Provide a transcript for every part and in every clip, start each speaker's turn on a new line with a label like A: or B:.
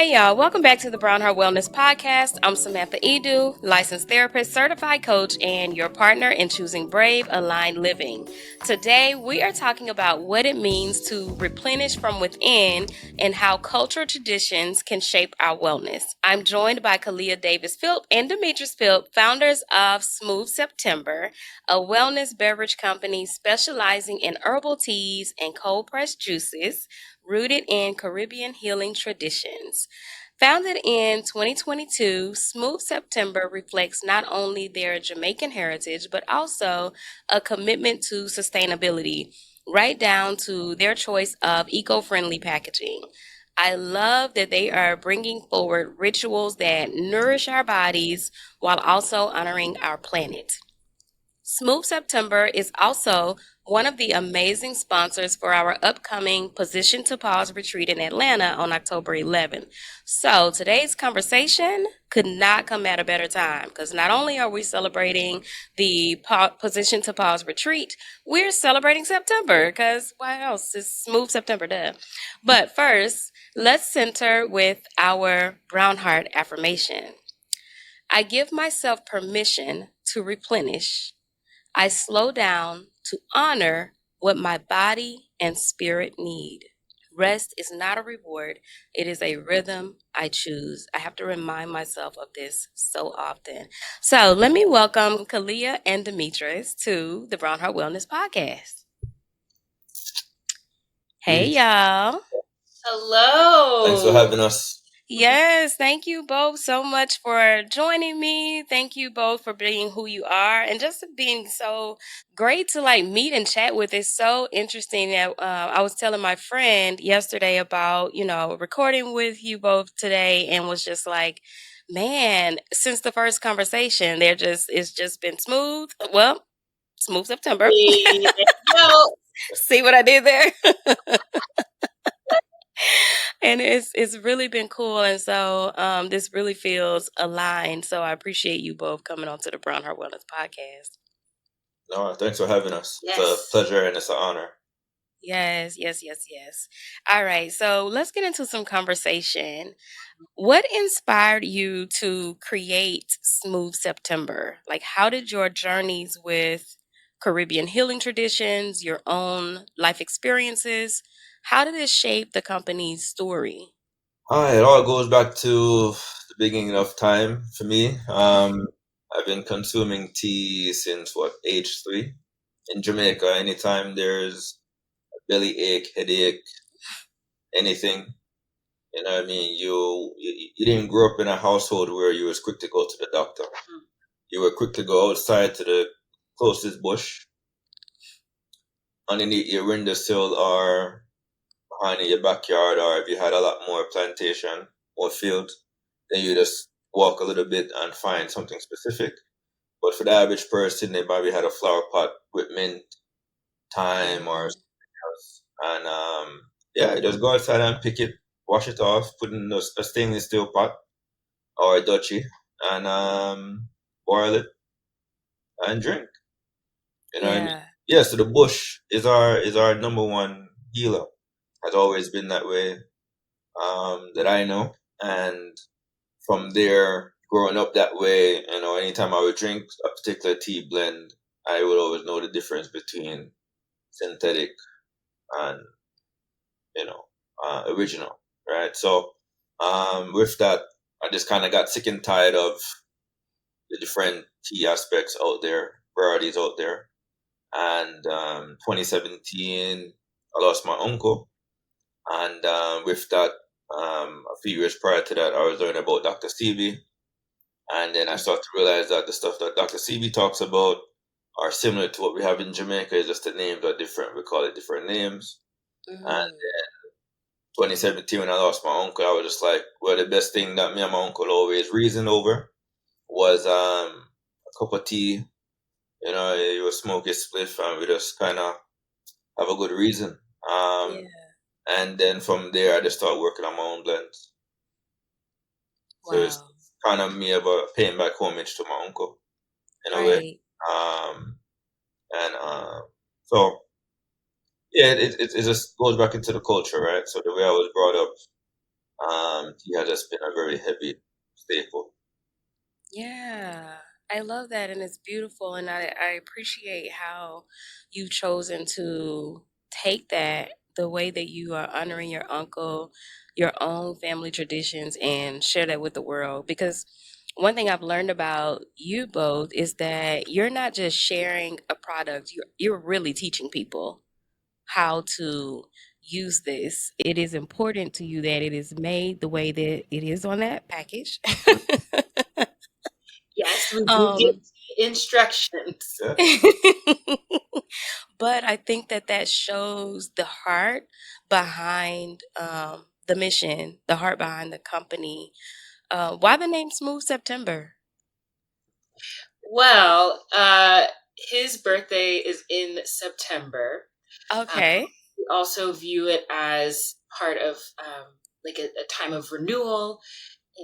A: Hey y'all, welcome back to the Brown Heart Wellness Podcast. I'm Samantha Edu, licensed therapist, certified coach, and your partner in choosing brave, aligned living. Today, we are talking about what it means to replenish from within and how cultural traditions can shape our wellness. I'm joined by Khalia Philp and Demetrius Philp, founders of Smooth September, a wellness beverage company specializing in herbal teas and cold pressed juices rooted in Caribbean healing traditions. Founded in 2022, Smooth September reflects not only their Jamaican heritage, but also a commitment to sustainability, right down to their choice of eco friendly packaging. I love that they are bringing forward rituals that nourish our bodies while also honoring our planet. Smooth September is also one of the amazing sponsors for our upcoming Position to Pause retreat in Atlanta on October 11th. So today's conversation could not come at a better time because not only are we celebrating the Position to Pause retreat, we're celebrating September because why else is Smooth September done? But first, let's center with our Brown Heart affirmation. I give myself permission to replenish. I slow down to honor what my body and spirit need. Rest is not a reward, it is a rhythm I choose. I have to remind myself of this so often. So let me welcome Khalia and Demetrius to the Brown Heart Wellness Podcast. Hey,
B: Peace.
A: y'all.
B: Thanks for having us.
A: Yes, thank you both so much for joining me. Thank you both for being who you are and just being so great to like meet and chat with. It's so interesting that I was telling my friend yesterday about, recording with you both today and was just like, man, since the first conversation, it's just been smooth. Well, smooth September.
C: Well,
A: See what I did there? And it's really been cool, and so this really feels aligned. So I appreciate you both coming on to the Brown Heart Wellness Podcast.
B: No, thanks for having us. It's a
C: yes.
B: pleasure and it's an honor.
A: Yes, yes, yes, yes. All right, so let's get into some conversation. What inspired you to create Smooth September? Like, how did your journeys with Caribbean healing traditions, your own life experiences, how did it shape the company's story?
B: It all goes back to the beginning of time for me. I've been consuming tea since age 3 in Jamaica. Anytime there's a belly ache, headache, anything, you know what I mean. You didn't grow up in a household where you was quick to go to the doctor. You were quick to go outside to the closest bush underneath your windowsill or behind in your backyard, or if you had a lot more plantation or field, then you just walk a little bit and find something specific. But for the average person, they probably had a flower pot with mint, thyme, or something else. And yeah, just go outside and pick it, wash it off, put it in a stainless steel pot or a dutchie, and boil it and drink. You know what I mean?
A: Yeah.
B: Yeah. So the bush is our number one healer. Has always been that way, that I know. And from there, growing up that way, anytime I would drink a particular tea blend, I would always know the difference between synthetic and, original, right? So, with that, I just kind of got sick and tired of the different tea aspects out there, varieties out there. And 2017, I lost my uncle. And with that, a few years prior to that, I was learning about Dr. Stevie. And then I started to realize that the stuff that Dr. Stevie talks about are similar to what we have in Jamaica, it's just the names are different. We call it different names. And
A: Mhm.
B: 2017, when I lost my uncle, I was just like, well, the best thing that me and my uncle always reasoned over was a cup of tea. You would smoke a spliff and we just kind of have a good reason. Um,
A: Yeah.
B: and then from there, I just started working on my own blends. So it's
A: Wow.
B: kind of me about paying back homage to my uncle in a way.
A: Right.
B: Um, and so yeah, it just goes back into the culture, right? So the way I was brought up, Tea has just been a very heavy staple.
A: Yeah, I love that, and it's beautiful, and I appreciate how you've chosen to take that the way that you are honoring your uncle, your own family traditions, and share that with the world. Because one thing I've learned about you both is that you're not just sharing a product, you're really teaching people how to use this. It is important to you that it is made the way that it is on that package.
C: Yes, we do give
A: um
C: instructions.
B: Yeah.
A: but I think that that shows the heart behind the mission, the heart behind the company. Why the name Smooth September?
C: Well, his birthday is in September. Um,
A: Okay.
C: we also view it as part of like a time of renewal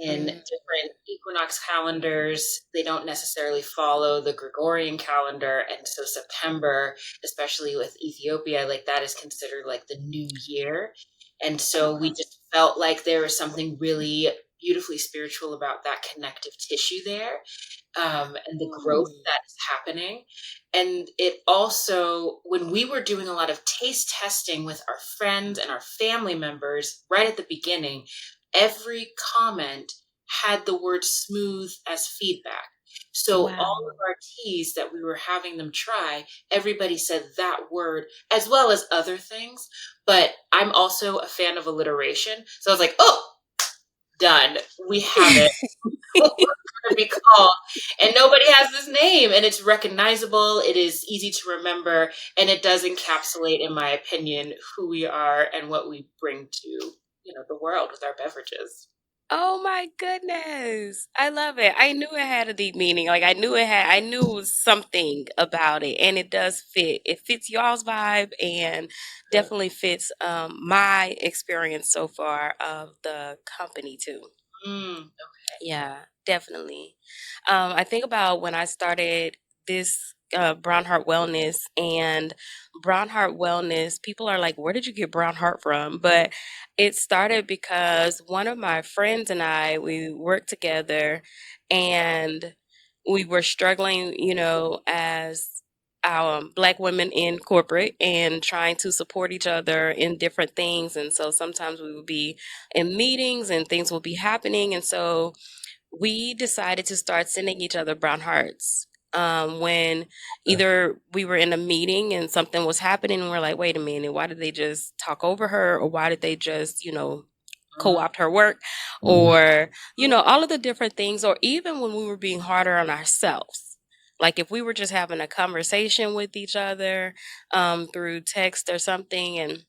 C: in
A: Mm,
C: different equinox calendars. They don't necessarily follow the Gregorian calendar. And so September, especially with Ethiopia, like that is considered like the new year. And so we just felt like there was something really beautifully spiritual about that connective tissue there, and the growth
A: mm,
C: that is happening. And it also, when we were doing a lot of taste testing with our friends and our family members right at the beginning, every comment had the word smooth as feedback. So all
A: wow.
C: of our teas that we were having them try, everybody said that word as well as other things. But I'm also a fan of alliteration. So I was like, oh, done. We have it. What we're going to be called. And nobody has this name. And it's recognizable. It is easy to remember. And it does encapsulate, in my opinion, who we are and what we bring to, the world with our beverages.
A: Oh my goodness. I love it. I knew it had a deep meaning. Like I knew it was something about it, and it does fit. It fits y'all's vibe and
C: Yeah.
A: definitely fits my experience so far of the company too.
C: Mm.
A: Yeah, definitely. I think about when I started this Brown Heart Wellness, and Brown Heart Wellness, people are like, where did you get Brown Heart from? But it started because one of my friends and I, we worked together, and we were struggling, as Black women in corporate and trying to support each other in different things. And so sometimes we would be in meetings and things will be happening. And so we decided to start sending each other brown hearts. When
B: Yeah.
A: either we were in a meeting and something was happening, and we're like, wait a minute, why did they just talk over her? Or why did they just,
C: Mhm.
A: co-opt her work?
B: Mhm.
A: Or, all of the different things, or even when we were being harder on ourselves. Like if we were just having a conversation with each other through text or something, and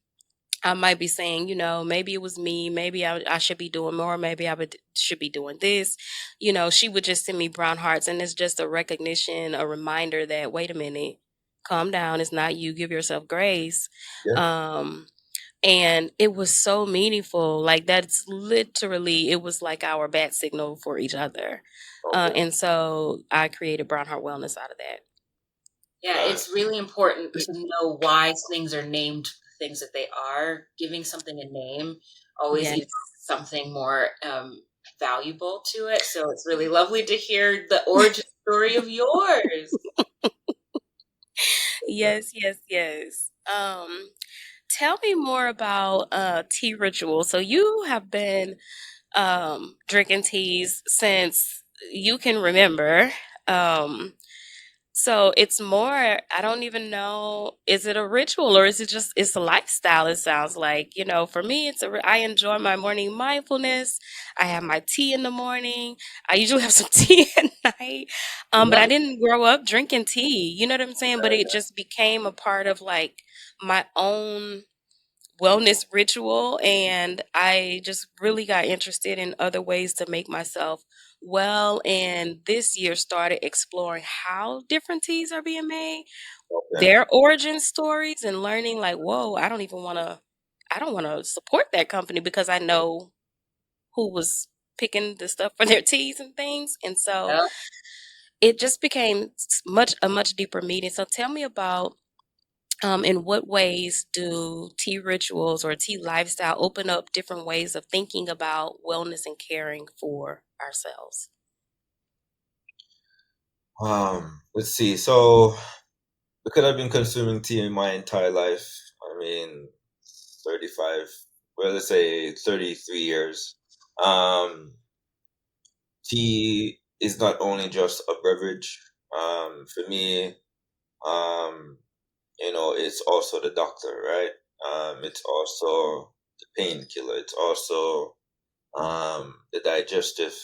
A: I might be saying, maybe it was me. Maybe I should be doing more. Maybe should be doing this. She would just send me brown hearts. And it's just a recognition, a reminder that, wait a minute, calm down. It's not you. Give yourself grace.
B: Yeah.
A: Um, and it was so meaningful. Like that's literally, it was like our bat signal for each other.
B: Okay.
A: And so I created Brown Heart Wellness out of that.
C: Yeah, it's
B: Nice.
C: really important to know why things are named the things that they are. Giving something a name always
A: Yes.
C: evokes something more valuable to it. So it's really lovely to hear the origin story of yours.
A: Yes, yes, yes. Tell me more about tea ritual. So you have been drinking teas since you can remember. Um, so it's more, I don't even know, is it a ritual or is it just, it's a lifestyle, it sounds like. For me, I enjoy my morning mindfulness. I have my tea in the morning. I usually have some tea at night. But I
C: Love
A: didn't grow up drinking tea. You know what I'm saying? But it just became a part of like my own wellness ritual, and I just really got interested in other ways to make myself well, and this year started exploring how different teas are being made,
B: Okay.
A: their origin stories, and learning like, whoa, I don't want to support that company because I know who was picking the stuff for their teas and things. And so
C: it.
A: it just became a much deeper meeting. So tell me about In what ways do tea rituals or tea lifestyle open up different ways of thinking about wellness and caring for ourselves?
B: Let's see. So because I've been consuming tea my entire life, I mean, 35, well, let's say 33 years. Um, Tea is not only just a beverage. For me, um, it's also the doctor, right? It's also the painkiller. It's also the digestive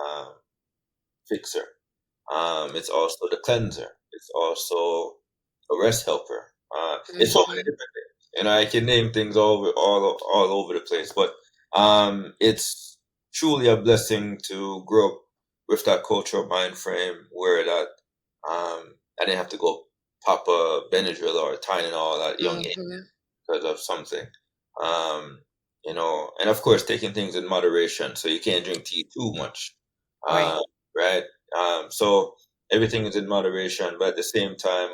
B: um, fixer. It's also the cleanser. It's also a rest helper. It's so many
A: Mm-hmm.
B: different things. I can name things all over the place, but it's truly a blessing to grow up with that cultural mind frame where that I didn't have to go pop a Benadryl or a Tylenol at a young age
A: Mm-hmm.
B: because of something. Um, and of course, taking things in moderation. So you can't drink tea too much,
A: Right.
B: uh, right? So everything is in moderation, but at the same time,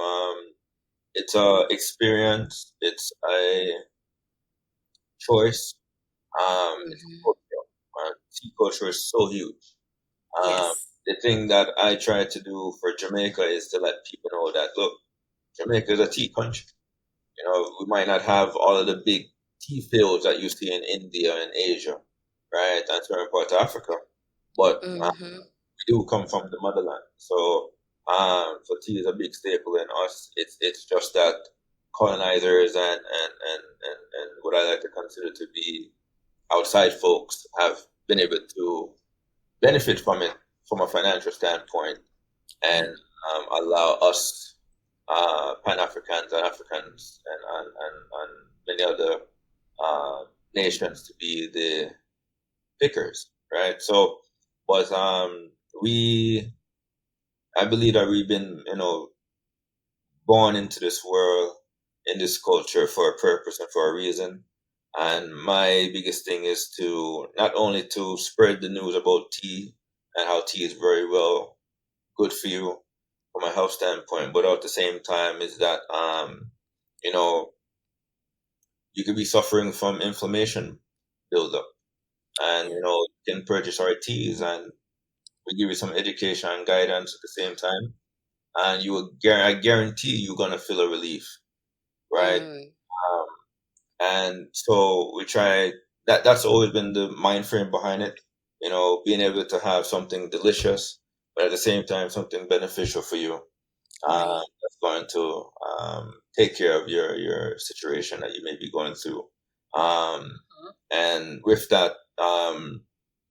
B: it's a experience. It's a choice. It's
A: Mm-hmm.
B: culture. Tea culture is so huge.
A: Yes.
B: The thing that I try to do for Jamaica is to let people know that look, Jamaica is a tea country. We might not have all of the big tea fields that you see in India and Asia, right? And certain parts of Africa, but
A: Mm-hmm.
B: we do come from the motherland. So tea is a big staple in us. It's just that colonizers and what I like to consider to be outside folks have been able to benefit from it from a financial standpoint and
A: Right.
B: allow us Pan Africans and Africans and many other nations to be the pickers, right? So, but we, I believe that we've been, born into this world, in this culture for a purpose and for a reason. And my biggest thing is to not only to spread the news about tea and how tea is very well good for you from a health standpoint, but at the same time is that you know you could be suffering from inflammation buildup, and
A: Yeah.
B: you can purchase our teas, and we give you some education and guidance at the same time, and I guarantee you're gonna feel a relief, right?
A: Mm.
B: Um, and so we try that. That's always been the mind frame behind it. Being able to have something delicious, but at the same time something beneficial for you.
A: Right.
B: That's going to take care of your situation that you may be going through. Um, and with that,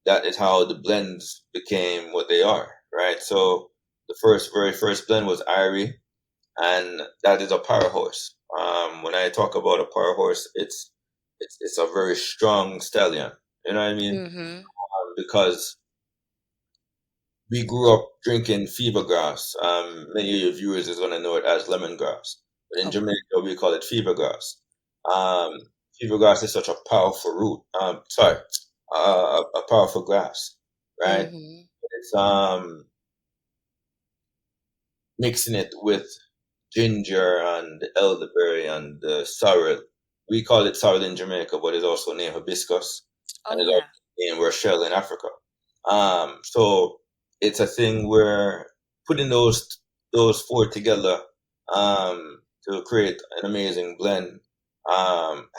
B: that is how the blends became what they are, right? So the very first blend was Irie, and that is a power horse. When I talk about a power horse, it's a very strong stallion. You know what I mean?
A: Mm-hmm.
B: Because we grew up drinking fever grass. Many of your viewers is going to know it as lemongrass, but in
A: Okay.
B: Jamaica we call it fever grass. Um, Fever grass is such a powerful root. Sorry, a powerful grass, right?
A: Mm-hmm.
B: It's mixing it with ginger and elderberry and sorrel. We call it sorrel in Jamaica, but it's also named hibiscus,
A: Oh
B: and it's
A: yeah.
B: also named Rochelle in Africa. So it's a thing where putting those four together to create an amazing blend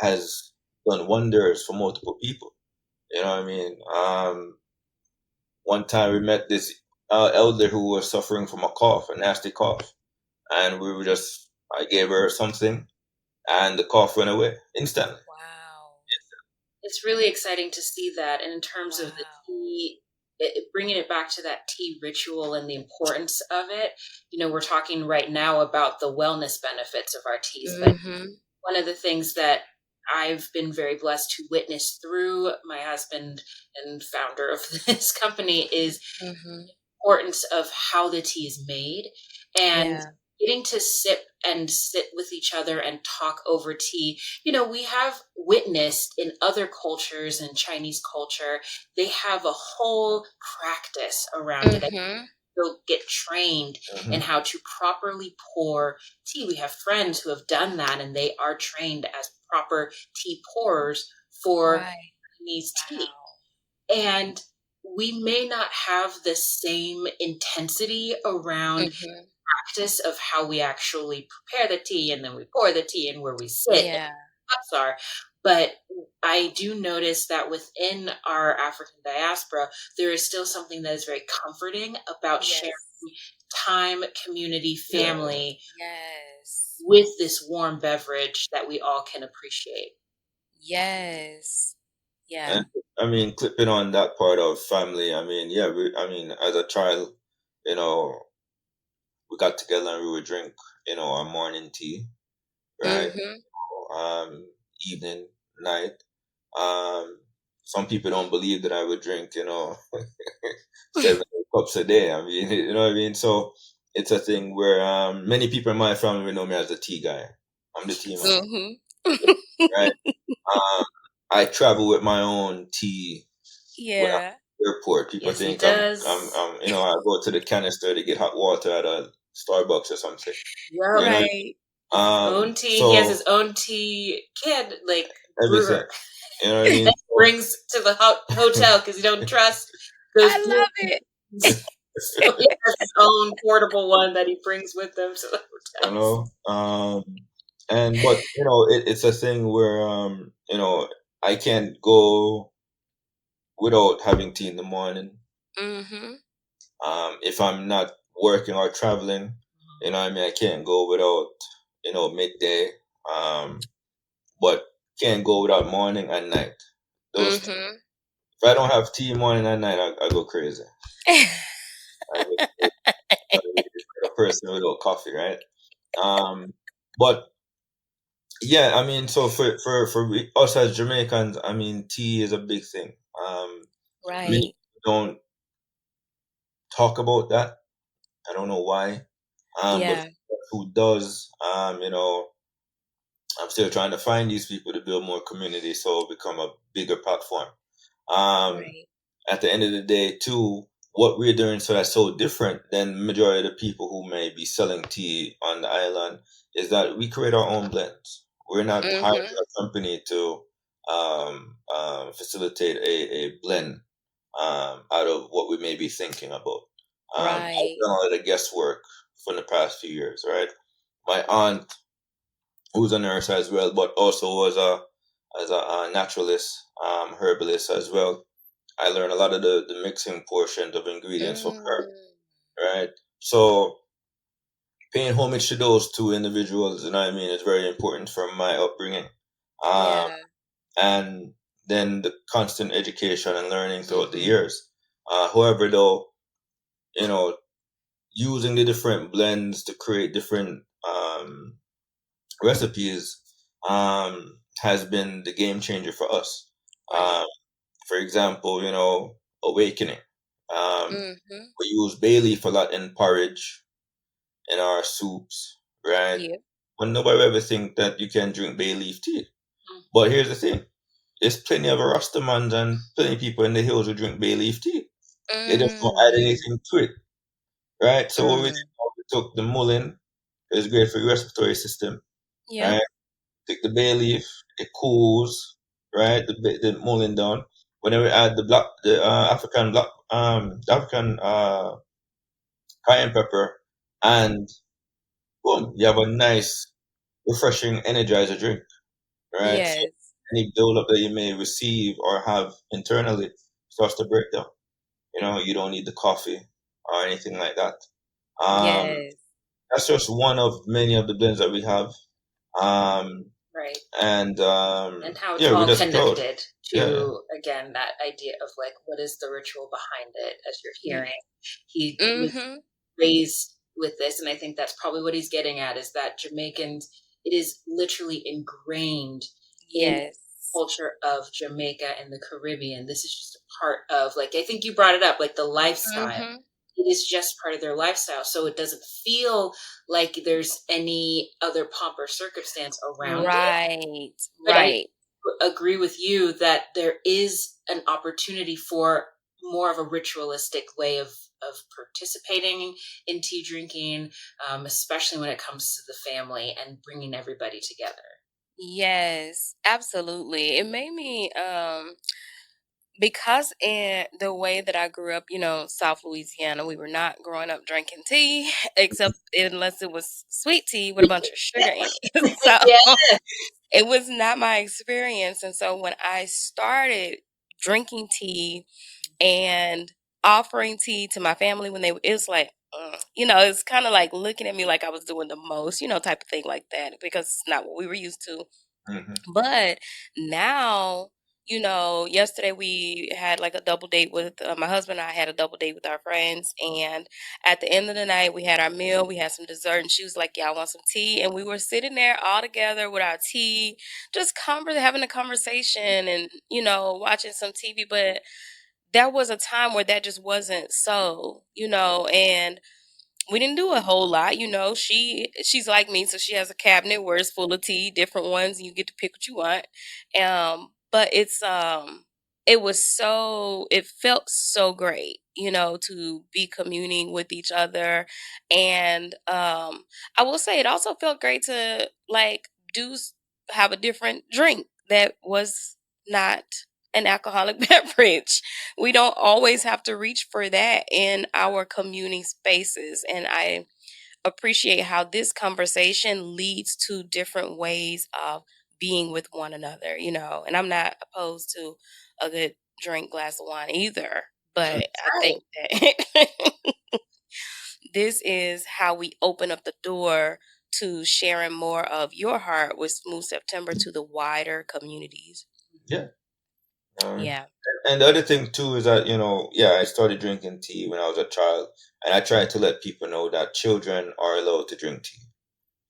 B: has done wonders for multiple people. You know what I mean? One time we met this elder who was suffering from a cough, a nasty cough, and I gave her something, and the cough went away instantly.
A: Wow.
C: It's really exciting to see that. And in terms of the
A: Wow.
C: tea, bringing it back to that tea ritual and the importance of it, we're talking right now about the wellness benefits of our teas, but
A: Mm-hmm.
C: one of the things that I've been very blessed to witness through my husband and founder of this company is
A: Mm-hmm.
C: importance of how the tea is made and
A: Yeah.
C: getting to sit with each other and talk over tea. We have witnessed in other cultures and Chinese culture, they have a whole practice around it.
A: Mm-hmm.
C: still get trained in how to properly pour tea. We have friends who have done that, and they are trained as proper tea pourers for
A: Right.
C: Chinese tea.
A: Wow.
C: And we may not have the same intensity around
A: Mm-hmm.
C: practice of how we actually prepare the tea, and then we pour the tea, and where we sit and
A: Yeah.
C: cups are. But I do notice that within our African diaspora, there is still something that is very comforting about sharing
A: Yes.
C: time, community, family
A: Yes.
C: with this warm beverage that we all can appreciate.
A: Yes. Yeah.
B: And I mean, clipping on that part of family, I mean, yeah, I mean, as a child, you know, we got together and we would drink, our morning tea, right?
A: Mm-hmm.
B: Um, Evening, night. Um, some people don't believe that I would drink, 7 cups a day. I mean, you know what I mean? So it's a thing where many people in my family know me as the tea guy. I'm the tea man, right?
A: Mm-hmm.
B: Um, I travel with my own tea when I'm
A: Yeah.
B: at the airport. People
C: Yes, he
B: think
C: does.
B: I go to the canister to get hot water at a Starbucks or something. You
C: Yep.
B: know,
A: Right.
C: Own tea. He has his
B: so
C: own tea kid, like
B: everything.
C: brewer,
B: You know what I mean?
C: that he brings to the hotel because he don't trust those
A: I
C: blue
A: love it.
C: ones. So he has his own portable one that he brings with him to the
B: You
C: hotels.
B: but it's a thing where I can't go without having tea in the morning.
A: Mm-hmm.
B: If I'm not working or traveling, what I mean, I can't go without midday. Um, but can't go without morning and night. Those two.
A: Mm-hmm.
B: If I don't have tea morning and night, I go crazy. I go crazy. I'm like a person without coffee, right? But yeah, I mean, so us as Jamaicans, I mean, tea is a big thing. Many
A: Right.
B: people don't talk about that. I don't know why. But
A: Yeah.
B: who does? I'm still trying to find these people to build more community, so it'll become a bigger platform. Um,
A: Right.
B: at the end of the day, too, what we're doing so that's so different than majority of the people who may be selling tea on the island is that we create our own blends. We're not hiring
A: Mm-hmm.
B: a company to facilitate a blend out of what we may be thinking about. I've
A: Right.
B: done a lot of guesswork for the past few years, right? My aunt, who's a nurse as well, but also was a naturalist, herbalist as well. I learned a lot of the mixing portions of ingredients from her,
A: Mm.
B: right? So paying homage to those two individuals, you know what I mean, is very important for my upbringing. Um,
A: Yeah.
B: and then the constant education and learning throughout the
C: Mhm.
B: years. However, though, you know, using the different blends to create different recipes has been the game changer for us.
A: Right.
B: Um, for example, awakening.
A: Mm-hmm.
B: We use bay leaf a lot in porridge, in our soups, right?
A: Yeah.
B: But nobody ever think that you can drink bay leaf tea.
C: Mm.
B: But here's the thing: there's plenty of Rastamans and plenty of people in the hills who drink bay leaf tea. They just don't add
A: Mm.
B: anything to it, right? So what we did,
A: Mm.
B: we took the mullein. It's great for your respiratory system,
A: Yep.
B: right? Take the bay leaf, it cools, right? The mullein down. When we add the African cayenne pepper, and boom, you have a nice, refreshing energizer drink, right? So
A: Yes.
B: any buildup that you may receive or have internally starts to break down. You don't need the coffee or anything like that. Um,
A: Yes.
B: that's just one of many of the blends that we have. Um,
C: Right.
B: and
C: And how it's
B: yeah, we're
C: all
B: just proud.
C: connected
B: Yeah,
C: to, again, that idea of like, what is the ritual behind it, as you're hearing. He was
A: Mm-hmm.
C: raised with this, and I think that's probably what he's getting at, is that Jamaicans, it is literally ingrained in
A: Yes.
C: culture of Jamaica and the Caribbean. This is just a part of, like, I think you brought it up, like the lifestyle.
A: Mm-hmm.
C: It is just part of their lifestyle. So it doesn't feel like there's any other pomp or circumstance around it.
A: Right.
C: But I
A: Right.
C: agree with you that there is an opportunity for more of a ritualistic way of participating in tea drinking, especially when it comes to the family and bringing everybody together.
A: Yes, absolutely. It made me because in the way that I grew up, South Louisiana, we were not growing up drinking tea, except unless it was sweet tea with a bunch of sugar in it. So
C: Yeah.
A: it was not my experience. And so when I started drinking tea and offering tea to my family when it was like, it's kind of like looking at me like I was doing the most, type of thing like that, because it's not what we were used to.
B: Hmm.
A: But now, yesterday we had like a double date with my husband. And I had a double date with our friends, and at the end of the night, we had our meal. We had some dessert, and she was like, "Yeah, I want some tea." And we were sitting there all together with our tea, just having a conversation, and watching some TV. But there was a time where that just wasn't so, and we didn't do a whole lot, she's like me, so she has a cabinet where it's full of tea, different ones, and you get to pick what you want. But it felt so great, to be communing with each other. And I will say it also felt great to like have a different drink that was not an alcoholic beverage. We don't always have to reach for that in our communing spaces. And I appreciate how this conversation leads to different ways of being with one another, and I'm not opposed to a good drink glass of wine either. But I
C: Right.
A: think that this is how we open up the door to sharing more of your heart with Smooth September to the wider communities.
B: Yeah.
A: Yeah.
B: And the other thing too is that, yeah, I started drinking tea when I was a child, and I tried to let people know that children are allowed to drink tea.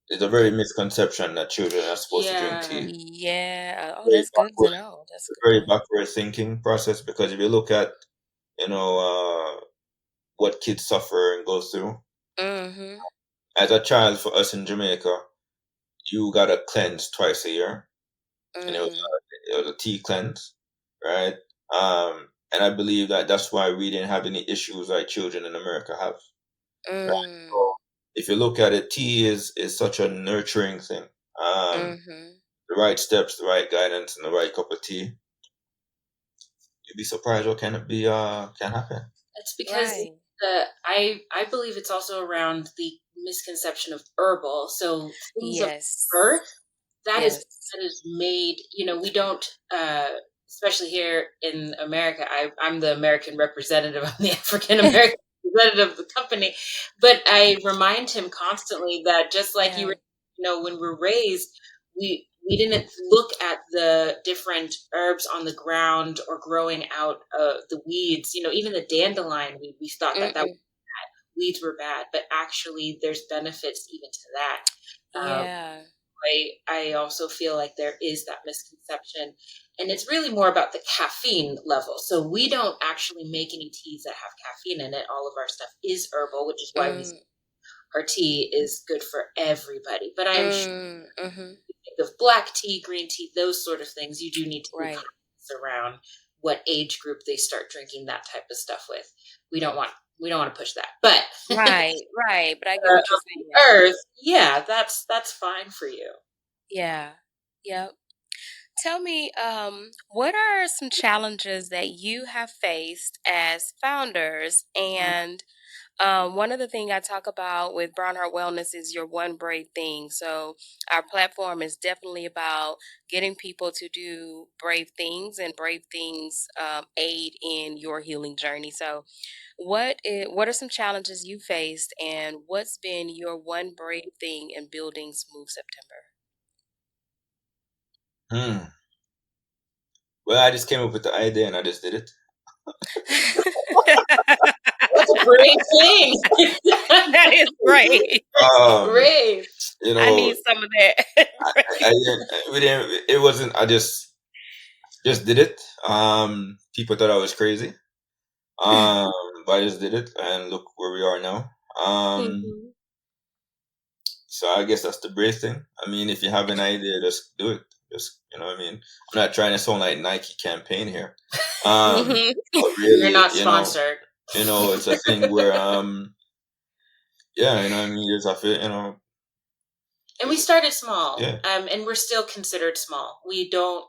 B: There's a very misconception that children are supposed to drink
C: Yeah.
B: tea.
A: Yeah. Oh,
B: Very
A: that's good to
B: backward,
A: know. That's good to
B: very
A: know.
B: backward thinking process, because if you look at, you know, what kids suffer and go through
A: Mhm.
B: as a child, for us in Jamaica, you gotta cleanse twice a year, and
A: Mhm.
B: it was a tea cleanse, right? And I believe that that's why we didn't have any issues like children in America have. Right.
A: Mm.
B: So if you look at it, tea is such a nurturing thing. Um,
A: Mhm.
B: the right steps, the right guidance, and the right cup of tea, you'd be surprised what can happen.
C: It's because
A: Right.
C: I believe it's also around the misconception of herbal. So things of
A: Yes.
C: earth that is
A: Yes.
C: made. We don't, especially here in America. I'm the American representative. I'm the African American representative of the company, but I remind him constantly that just like you
A: Yeah.
C: were, when we're raised, we didn't look at the different herbs on the ground or growing out the weeds. Even the dandelion, we thought that
A: Mm-mm.
C: weeds were bad, but actually there's benefits even to that. Um,
A: Yeah.
C: I also feel like there is that misconception, and it's really more about the caffeine level. So we don't actually make any teas that have caffeine in it. All of our stuff is herbal, which is why
A: Mm.
C: our tea is good for everybody. But I'm sure
A: Mm. Mhm.
C: you think of black tea, green tea, those sort of things. You do need to be
A: Right.
C: conscious around what age group they start drinking that type of stuff with. We don't want we don't want to push that, but
A: Right. Right. But I get what you're
C: of the
A: saying.
C: earth, yeah, that's fine for you.
A: Yeah. Yep. Tell me, what are some challenges that you have faced as founders? And one of the things I talk about with Brown Heart Wellness is your one brave thing. So our platform is definitely about getting people to do brave things, and brave things aid in your healing journey. So what are some challenges you faced, and what's been your one brave thing in building Smooth September?
B: Hmm. Well, I just came up with the idea and I just did it.
C: That's a brave thing.
A: That is great.
B: Um,
C: Brave.
B: you
A: I
B: know,
A: need some of that.
B: I didn't. We didn't. It wasn't. I just did it. People thought I was crazy. Um, but I just did it, and look where we are now. Um,
A: Mhm.
B: so I guess that's the brave thing. I mean, if you have an idea, just do it. Just, you know what I mean? I'm not trying to sound like Nike campaign here.
A: Mhm.
B: But
C: You're
B: really,
C: not sponsored.
B: it's a thing where, yeah, you know what I mean? There's a,
C: And we started small,
B: yeah.
C: and we're still considered small. We don't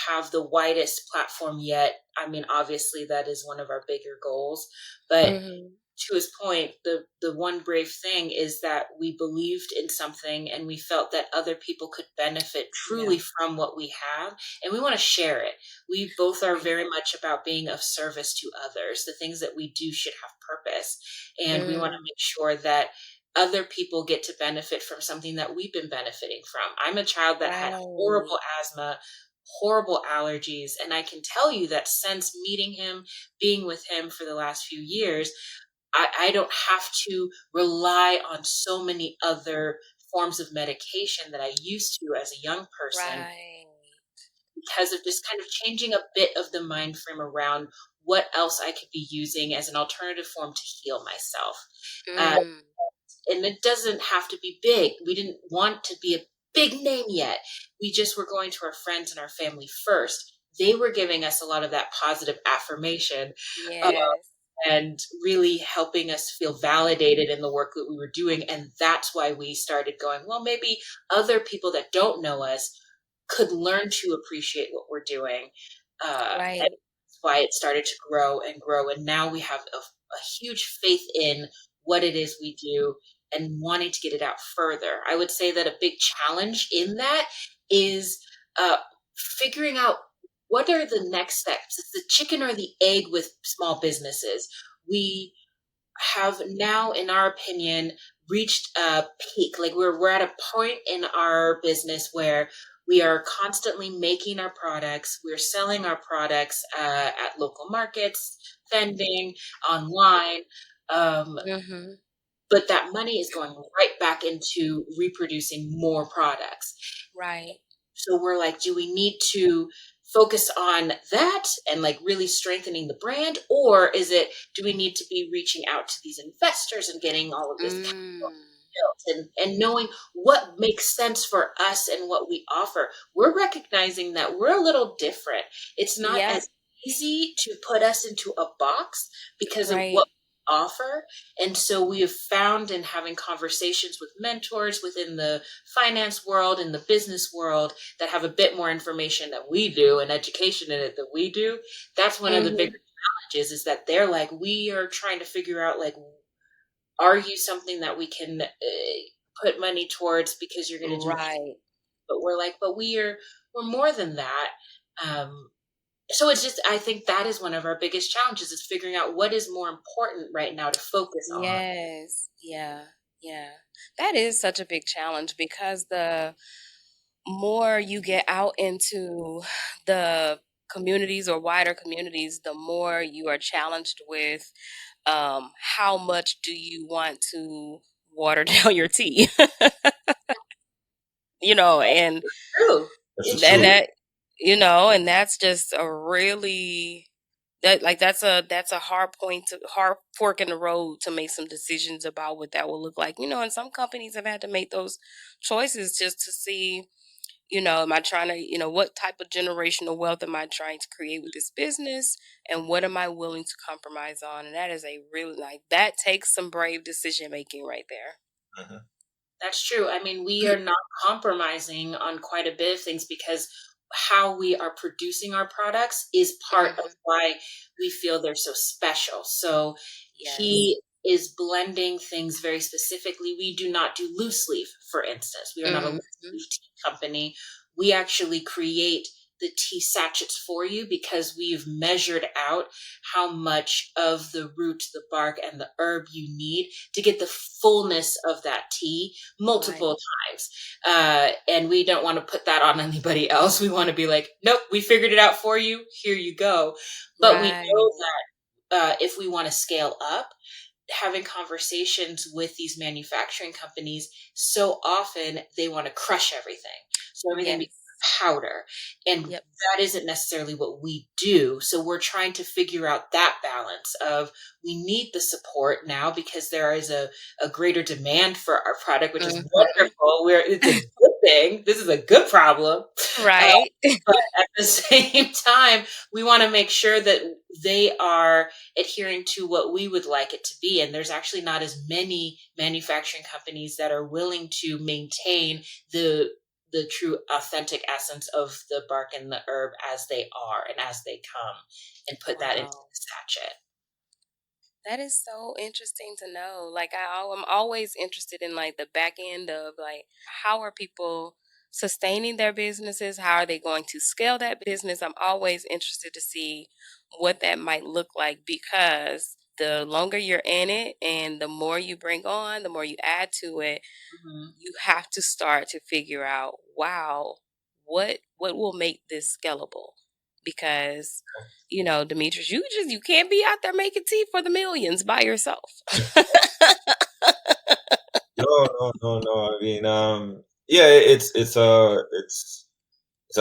C: have the widest platform yet. I mean, obviously, that is one of our bigger goals. But
A: Mhm.
C: to his point, the one brave thing is that we believed in something and we felt that other people could benefit
A: Yeah.
C: truly from what we have, and we want to share it. We both are very much about being of service to others. The things that we do should have purpose, and we want to
A: Mm.
C: make sure that other people get to benefit from something that we've been benefiting from. I'm a child that had
A: Right.
C: horrible asthma, horrible allergies, and I can tell you that since meeting him, being with him for the last few years, I don't have to rely on so many other forms of medication that I used to as a young person,
A: Right.
C: because of just kind of changing a bit of the mind frame around what else I could be using as an alternative form to heal myself. Uh,
A: Mm.
C: and it doesn't have to be big. We didn't want to be a big name yet. We just were going to our friends and our family first. They were giving us a lot of that positive affirmation, uh,
A: Yes.
C: and really helping us feel validated in the work that we were doing. And that's why we started going, well, maybe other people that don't know us could learn to appreciate what we're doing. And
A: Right.
C: that's why it started to grow and grow. And now we have a huge faith in what it is we do and wanting to get it out further. I would say that a big challenge in that is uh, figuring out what are the next steps. It's the chicken or the egg with small businesses. We have now, in our opinion, reached a peak. Like we're at a point in our business where we are constantly making our products. We're selling our products at local markets, vending, online.
A: Mhm.
C: But that money is going right back into reproducing more products.
A: Right.
C: So we're like, do we need to focus on that and like really strengthening the brand? Or is it, do we need to be reaching out to these investors and getting all of this
A: Mm.
C: built, and knowing what makes sense for us and what we offer? We're recognizing that we're a little different. It's not
A: Yep.
C: as easy to put us into a box because of
A: Right.
C: what we offer. And so we have found in having conversations with mentors within the finance world and the business world that have a bit more information than we do and education in it that we do. That's one of the bigger
A: Mhm.
C: challenges, is that they're like, we are trying to figure out, like, are you something that we can put money towards because you're going to do,
A: Right.
C: but we're like, but we're more than that. Um, so it's just, I think that is one of our biggest challenges, is figuring out what is more important right now to focus on.
A: Yes. Yeah. Yeah. That is such a big challenge because the more you get out into the communities or wider communities, the more you are challenged with how much do you want to water down your tea? And
C: True.
B: That's the
C: It's
A: that
B: truth.
C: true.
A: that and that's just a really that's a hard fork in the road to make some decisions about what that will look like. And some companies have had to make those choices just to see, am I trying to, what type of generational wealth am I trying to create with this business, and what am I willing to compromise on? And that is a really, that takes some brave decision making right there.
B: Hmm.
C: That's true. I mean, we are not compromising on quite a bit of things, because how we are producing our products is part of
A: Hmm.
C: why we feel they're so special. So
A: Yes.
C: he is blending things very specifically. We do not do loose leaf, for instance. We are not a
A: Hmm.
C: loose leaf tea company. We actually create the tea sachets for you because we've measured out how much of the root, the bark, and the herb you need to get the fullness of that tea
A: Right.
C: multiple times. And we don't want to put that on anybody else. We want to be like, nope, we figured it out for you. Here you go. But we know
A: Right.
C: that if we want to scale up, having conversations with these manufacturing companies, so often they want to crush everything. So everything becomes
A: Yes.
C: powder. And
A: Yep.
C: that isn't necessarily what we do. So we're trying to figure out that balance of, we need the support now because there is a greater demand for our product, which is
A: Hmm.
C: wonderful. It's a good thing. This is a good problem.
A: Right.
C: But at the same time, we want to make sure that they are adhering to what we would like it to be. And there's actually not as many manufacturing companies that are willing to maintain the true authentic essence of the bark and the herb as they are and as they come, and put that into
A: Wow.
C: the sachet.
A: That is so interesting to know. Like I'm always interested in like the back end of like how are people sustaining their businesses? How are they going to scale that business? I'm always interested to see what that might look like because the longer you're in it and the more you bring on, the more you add to it,
C: Mm-hmm.
A: you have to start to figure out, wow, what will make this scalable? Because Demetrius, you can't be out there making tea for the millions by yourself.
B: No. I mean, yeah, it's a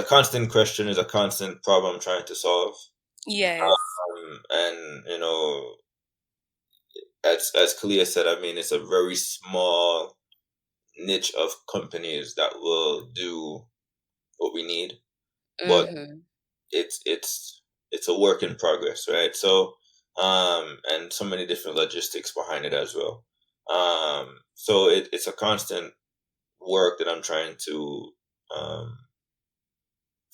B: constant question, it's a constant problem I'm trying to solve.
A: Yes.
B: And as Khalia said, I mean, it's a very small niche of companies that will do what we need, but
A: Mm-hmm.
B: it's a work in progress, right? So, and so many different logistics behind it as well. So it's a constant work that I'm trying to um,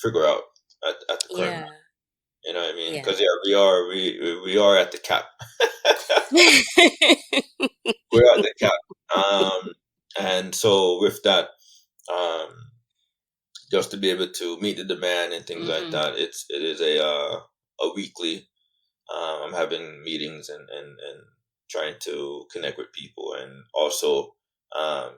B: figure out at the current moment.
A: Yeah.
B: You know what I mean?
A: Yeah.
B: Because yeah, we are at the cap. We're at the cap. And so with that, um, just to be able to meet the demand and things like
C: Mm-hmm.
B: that, it is a weekly. I'm having meetings and trying to connect with people and also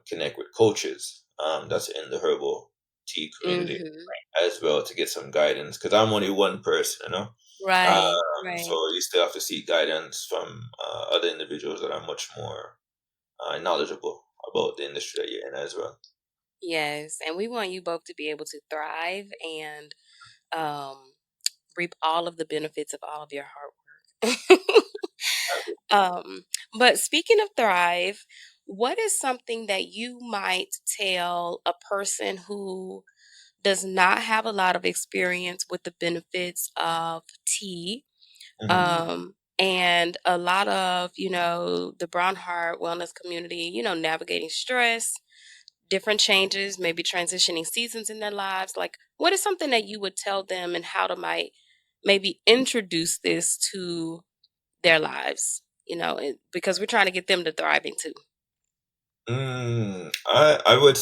B: connect with coaches that's in the herbal tea community
A: Mm-hmm.
B: as well to get some guidance because I'm only one person,
A: Right.
B: So
A: Right.
B: you still have to seek guidance from other individuals that are much more knowledgeable about the industry that you're in as well.
A: Yes. And we want you both to be able to thrive and um, reap all of the benefits of all of your hard work. Um, but speaking of thrive, what is something that you might tell a person who does not have a lot of experience with the benefits of tea,
B: Hmm.
A: and a lot of, the brown heart wellness community, navigating stress, different changes, maybe transitioning seasons in their lives? Like, what is something that you would tell them and how to might maybe introduce this to their lives, because we're trying to get them to thriving too.
B: I would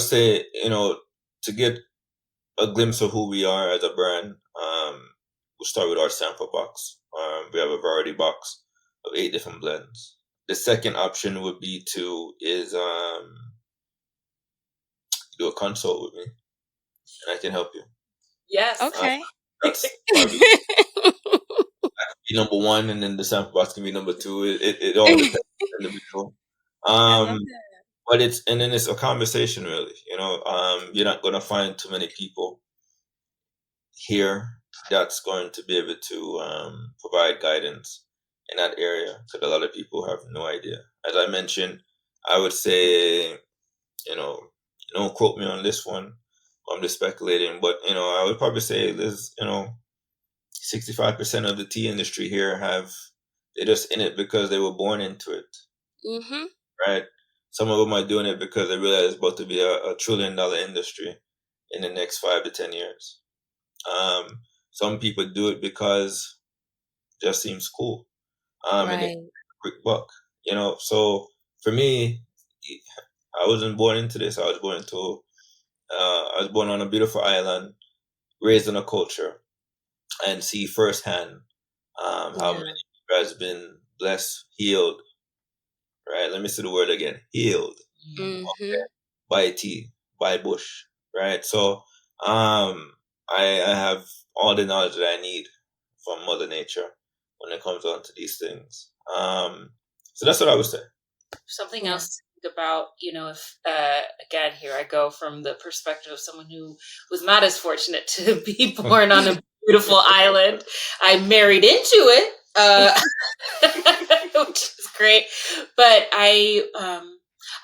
B: say, to get a glimpse of who we are as a brand, we'll start with our sample box. We have a variety box of 8 different blends. The second option would be to is do a consult with me, and I can help you.
C: Yes.
B: Uh,
A: Okay.
B: that's probably be number one, and then the sample box can be number two. It all depends on the individual.
A: I love
B: Um,
A: that.
B: but it's a conversation, really. You're not gonna find too many people here that's going to be able to provide guidance in that area because a lot of people have no idea. As I mentioned, I would say, don't quote me on this one. I'm just speculating, but I would probably say there's 65% of the tea industry here they're just in it because they were born into it,
A: Mm-hmm.
B: right? Some of them are doing it because they realize it's about to be a $1 trillion industry in the next 5 to 10 years. Um, some people do it because it just seems cool. And they
A: Right.
B: a quick buck. So for me, I wasn't born into this. I was born on a beautiful island, raised in a culture, and see firsthand how many
A: Yeah.
B: people has been blessed, healed. Right? Let me say the word again: healed
A: Mm-hmm.
B: by tea, by bush. Right? So I have all the knowledge that I need from Mother Nature when it comes on to these things. So that's what I would say.
C: Something
A: Yeah.
C: else to think about, if again, here I go from the perspective of someone who was not as fortunate to be born on a beautiful island. I married into it, which is great. But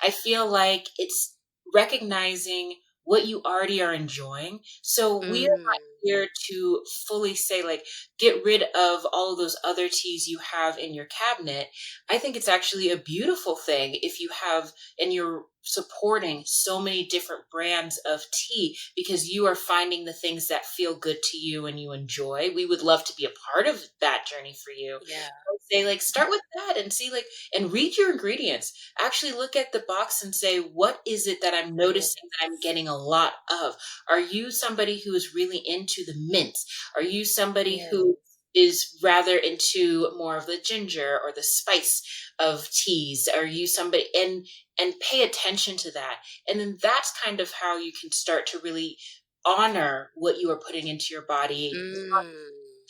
C: I feel like it's recognizing what you already are enjoying. So we are
A: Mm.
C: not here to fully say, like, get rid of all of those other teas you have in your cabinet. I think it's actually a beautiful thing if you have and you're supporting so many different brands of tea because you are finding the things that feel good to you and you enjoy. We would love to be a part of that journey for you.
A: Yeah.
C: Say, like, start with that and see, like, and read your ingredients. Actually look at the box and say, what is it that I'm noticing that I'm getting a lot of? Are you somebody who is really into the mints? Are you somebody
A: Yeah.
C: who is rather into more of the ginger or the spice of teas? Are you somebody, and pay attention to that. And then that's kind of how you can start to really honor what you are putting into your body,
A: Mm.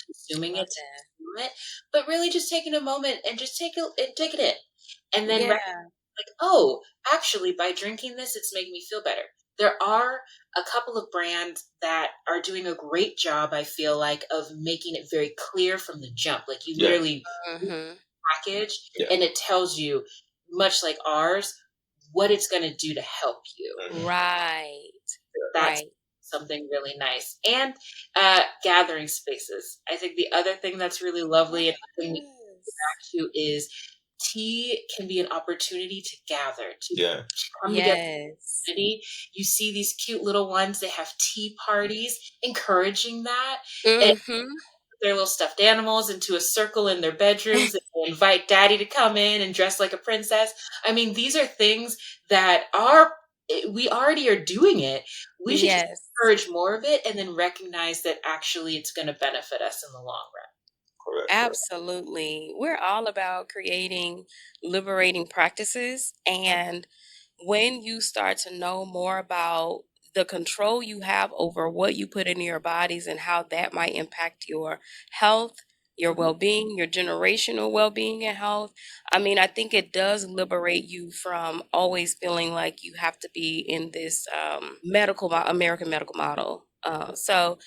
C: consuming
A: Love
C: it to
A: that.
C: consume it, but really just taking a moment and just take it in. And then
A: Yeah.
C: like, oh, actually, by drinking this, it's making me feel better. There are a couple of brands that are doing a great job, I feel like, of making it very clear from the jump. Like, you
B: Yeah.
C: literally
A: Mm-hmm.
C: package
B: Yeah.
C: and it tells you, much like ours, what it's going to do to help you.
B: Hmm.
A: Right.
C: That's
A: Right.
C: something really nice. And gathering spaces. I think the other thing that's really lovely and something we
A: Yes.
C: to is tea can be an opportunity to gather, to
B: Yeah.
C: come together.
A: Yes.
C: You see these cute little ones, they have tea parties, encouraging that. And
A: Mm-hmm.
C: their little stuffed animals into a circle in their bedrooms and they invite daddy to come in and dress like a princess. I mean, these are things that we already are doing it. We should just
A: Yes.
C: encourage more of it and then recognize that actually it's going to benefit us in the long
B: Correct. Correct.
A: Absolutely. We're all about creating liberating practices. And when you start to know more about the control you have over what you put into your bodies and how that might impact your health, your
C: run.
A: well being, your generational well being and health, I mean, I think it does liberate you from always feeling like you have to be in this American medical model. So,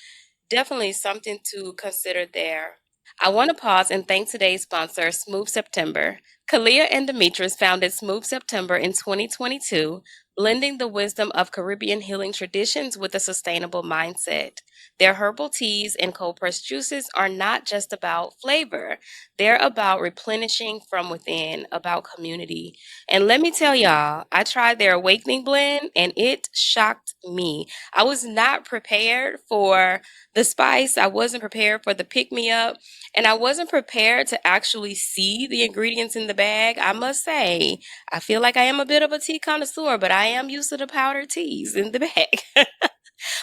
A: definitely something to consider there. I want to pause and thank today's sponsor, Smooth September. Khalia and Demetrius founded Smooth September in 2022, blending the wisdom of Caribbean healing traditions with a sustainable mindset. Their herbal teas and cold pressed juices are not just about flavor, they're about replenishing from within, about community. And let me tell y'all, I tried their awakening blend and it shocked me. I was not prepared for the spice, I wasn't prepared for the pick me up. And I wasn't prepared to actually see the ingredients in the bag. I must say, I feel like I am a bit of a tea connoisseur, but I am used to the powdered teas in the bag.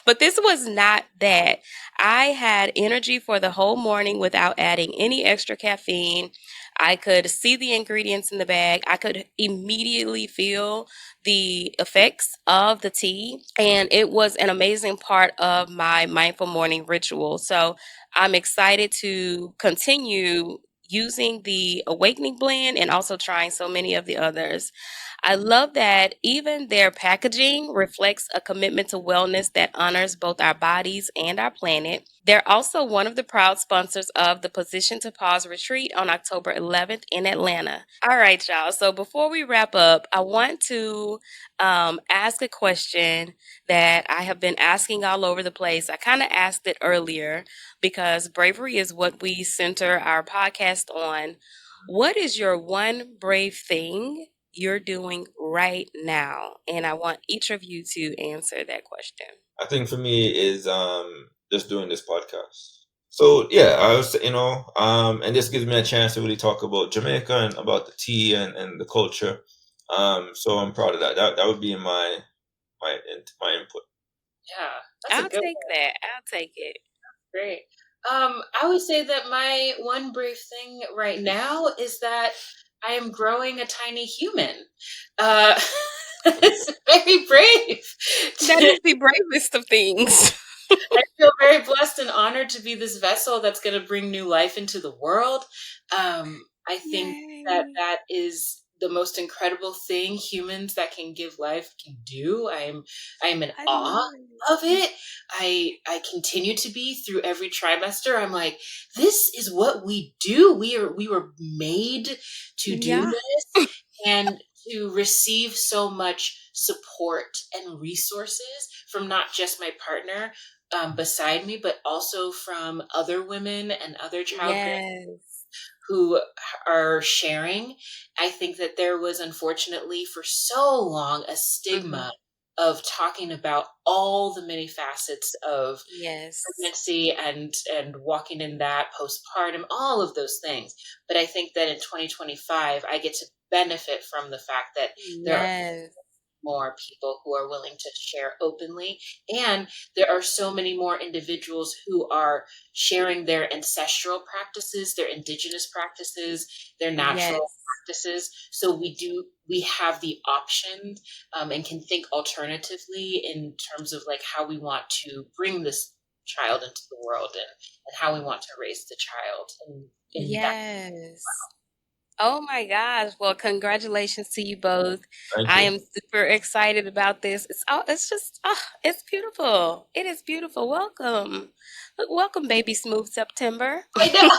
A: But this was not that. I had energy for the whole morning without adding any extra caffeine. I could see the ingredients in the bag. I could immediately feel the effects of the tea. And it was an amazing part of my mindful morning ritual. So I'm excited to continue using the awakening blend and also trying so many of the others. I love that even their packaging reflects a commitment to wellness that honors both our bodies and our planet. They're also one of the proud sponsors of the Position to Pause retreat on October 11th in Atlanta. All right, y'all. So before we wrap up, I want to ask a question that I have been asking all over the place. I kind of asked it earlier because bravery is what we center our podcast on. What is your one brave thing you're doing right now? And I want each of you to answer that question.
B: I think for me is just doing this podcast. So yeah, I was and this gives me a chance to really talk about Jamaica and about the tea and the culture. So I'm proud of that. That would be my input.
C: Yeah, that's a
A: I'll
C: good
A: take that. I'll take it.
C: Great. I would say that my one brave thing right now is that I am growing a tiny human. Uh, it's very brave.
A: That is the bravest of things.
C: I feel very blessed and honored to be this vessel that's going to bring new life into the world. I think that
A: Yay.
C: that is the most incredible thing humans that can give life can do. I am in
A: I
C: awe
A: love it.
C: of it. I continue to be through every trimester. I'm like, this is what we do. We were made to do
A: Yeah.
C: this. And to receive so much support and resources from not just my partner beside me, but also from other women and other child
A: Yes.
C: who are sharing. I think that there was, unfortunately, for so long, a
A: Hmm.
C: stigma of talking about all the many facets of
A: Yes.
C: pregnancy and walking in that postpartum, all of those things. But I think that in 2025, I get to benefit from the fact that there are
A: Yes.
C: more people who are willing to share openly. And there are so many more individuals who are sharing their ancestral practices, their indigenous practices, their natural
A: Yes.
C: practices. So we have the option and can think alternatively in terms of like how we want to bring this child into the world and how we want to raise the child in that.
A: Yes. Oh my gosh. Well, congratulations to you both.
B: Thank
A: I
B: you.
A: am super excited about this. It's just, it's beautiful. It is beautiful. Welcome. Welcome, baby Smooth September.
C: I know.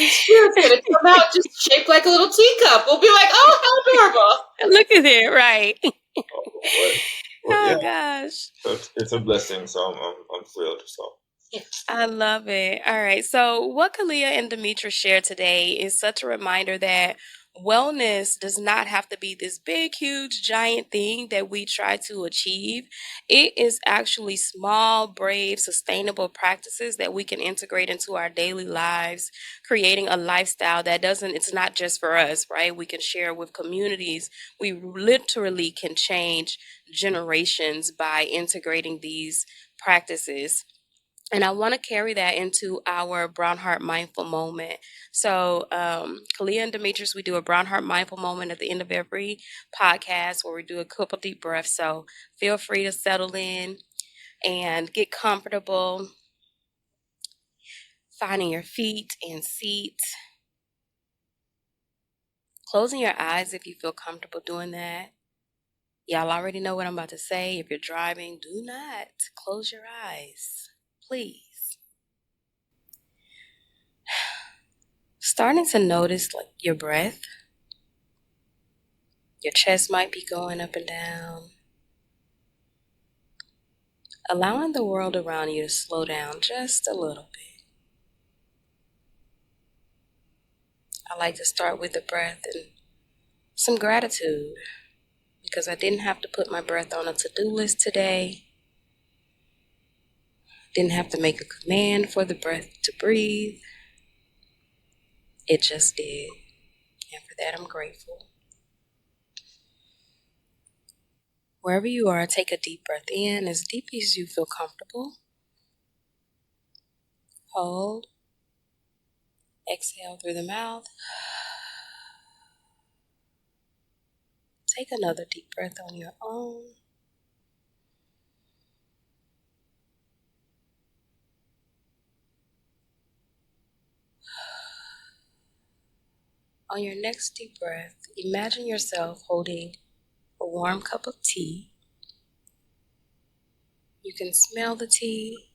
C: She was going to come out just shaped like a little teacup. We'll be like, oh, how adorable.
A: Look at it, right?
B: Well, well, yeah,
A: Oh gosh.
B: so it's a blessing. So I'm thrilled. So
A: I love it. All right. So, what Kalia and Demetra shared today is such a reminder that wellness does not have to be this big, huge, giant thing that we try to achieve. It is actually small, brave, sustainable practices that we can integrate into our daily lives, creating a lifestyle that doesn't, it's not just for us, right? We can share with communities. We literally can change generations by integrating these practices. And I want to carry that into our Brown Heart Mindful Moment. So, Kalia and Demetrius, we do a Brown Heart Mindful Moment at the end of every podcast where we do a couple deep breaths. So, feel free to settle in and get comfortable, finding your feet and seat, closing your eyes if you feel comfortable doing that. Y'all already know what I'm about to say. If you're driving, do not close your eyes, please. Starting to notice like your breath. Your chest might be going up and down. Allowing the world around you to slow down just a little bit. I like to start with the breath and some gratitude because I didn't have to put my breath on a to-do list today. Didn't have to make a command for the breath to breathe. It just did. And for that, I'm grateful. Wherever you are, take a deep breath in as deep as you feel comfortable. Hold. Exhale through the mouth. Take another deep breath on your own. On your next deep breath, imagine yourself holding a warm cup of tea. You can smell the tea.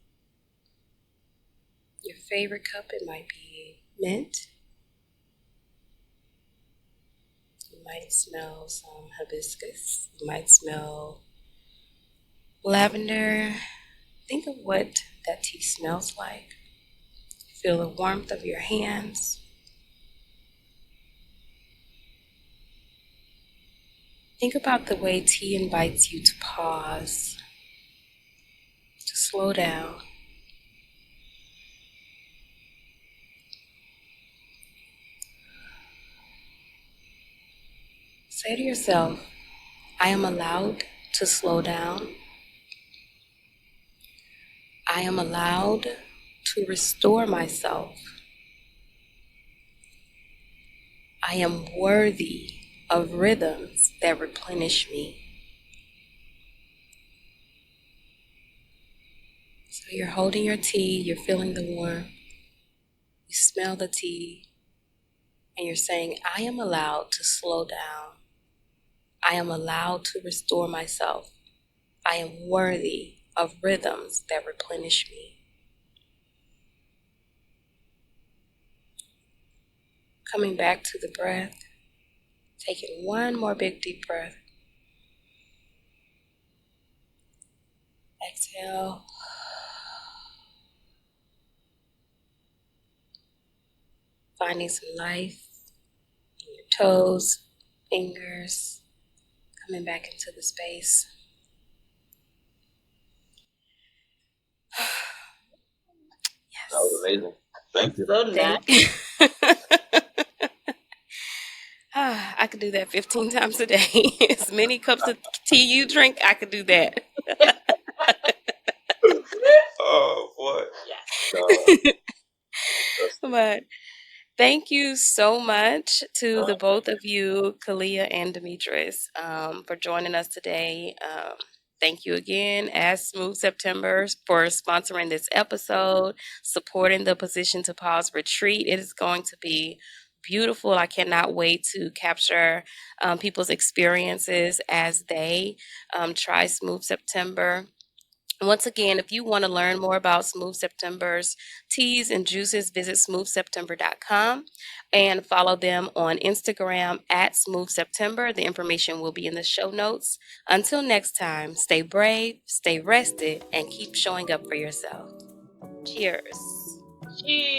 A: Your favorite cup, it might be mint. You might smell some hibiscus. You might smell lavender. Think of what that tea smells like. Feel the warmth of your hands. Think about the way tea invites you to pause, to slow down. Say to yourself, I am allowed to slow down. I am allowed to restore myself. I am worthy of rhythms that replenish me. So you're holding your tea, you're feeling the warmth, you smell the tea, and you're saying, I am allowed to slow down. I am allowed to restore myself. I am worthy of rhythms that replenish me. Coming back to the breath. Taking one more big deep breath. Exhale. Finding some life in your toes, fingers, coming back into the space.
B: That was amazing. Thank you.
C: So
A: Thank
C: nice.
A: you. I could do that 15 times a day. As many cups of tea you drink, I could do that.
B: Oh boy.
C: Yes.
B: No, that's
A: But thank you so much to the both of you, Khalia and Demetrius, for joining us today. Thank you again, as Smooth September, for sponsoring this episode, supporting the Position to Pause retreat. It is going to be beautiful. I cannot wait to capture people's experiences as they try Smooth September. Once again, if you want to learn more about Smooth September's teas and juices, visit smoothseptember.com and follow them on Instagram at Smooth September. The information will be in the show notes. Until next time, stay brave, stay rested, and keep showing up for yourself. Cheers.
C: Cheers.